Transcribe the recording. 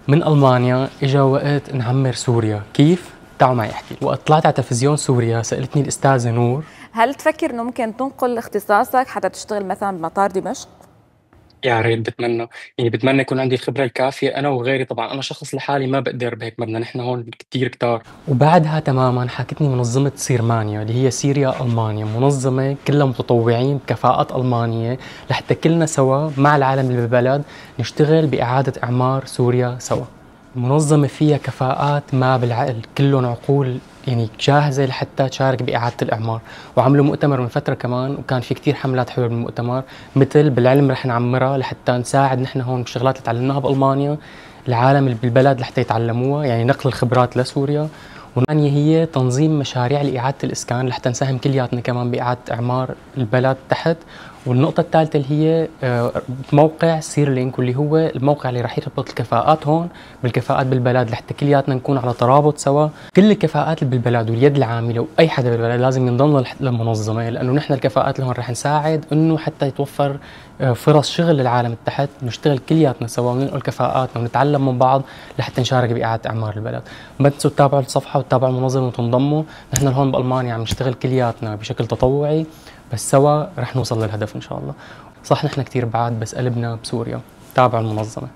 من ألمانيا إجا وقت نعمر سوريا. كيف؟ تعالوا معي أحكي. وقت طلعت على تلفزيون سوريا سألتني الأستاذة نور، هل تفكر انه ممكن تنقل اختصاصك حتى تشتغل مثلا بمطار دمشق؟ يا ريت بتمنى، يعني بتمنى يكون عندي الخبرة الكافية أنا وغيري. طبعا أنا شخص لحالي ما بقدر بهيك مبنى، نحن هون كتير كتار. وبعدها تماما حكتني منظمة سيرمانيا اللي هي سيريا ألمانيا، منظمة كلها متطوعين بكفاءات ألمانية لحتى كلنا سوا مع العالم اللي بالبلد نشتغل بإعادة إعمار سوريا سوا. منظمة فيها كفاءات ما بالعقل، كلهم عقول يعني جاهزة لحتى تشارك بإعادة الإعمار. وعملوا مؤتمر من فترة كمان، وكان في كتير حملات حلوة بالمؤتمر، مثل بالعلم رح نعمرها لحتى نساعد نحن هون بالشغلات اللي تعلمناها بألمانيا العالم اللي بالبلد لحتى يتعلموها، يعني نقل الخبرات لسوريا. والثانية هي تنظيم مشاريع لإعادة الإسكان لحتى نساهم كلياتنا كمان بإعادة إعمار البلد تحت. والنقطة الثالثة اللي هي موقع سيرلينك، واللي هو الموقع اللي راح يربط الكفاءات هون بالكفاءات بالبلد لحتى كلياتنا نكون على ترابط سوا. كل الكفاءات اللي بالبلد واليد العاملة وأي حدا بالبلد لازم ينضم للمنظمة، لأنه نحن الكفاءات اللي هون راح نساعد إنه حتى يتوفر فرص شغل للعالم التحت، نشتغل كلياتنا سوا وننقل كفاءاتنا ونتعلم من بعض لحتى نشارك بإعادة إعمار البلد. ما تنسوا تتابعوا الصفحة وتتابعوا المنظمة وتنضموا. نحن هون بألمانيا عم نشتغل كلياتنا بشكل تطوعي، بس سوا رح نوصل للهدف إن شاء الله. صح نحن كتير بعاد، بس قلبنا بسوريا. تابعوا المنظمة.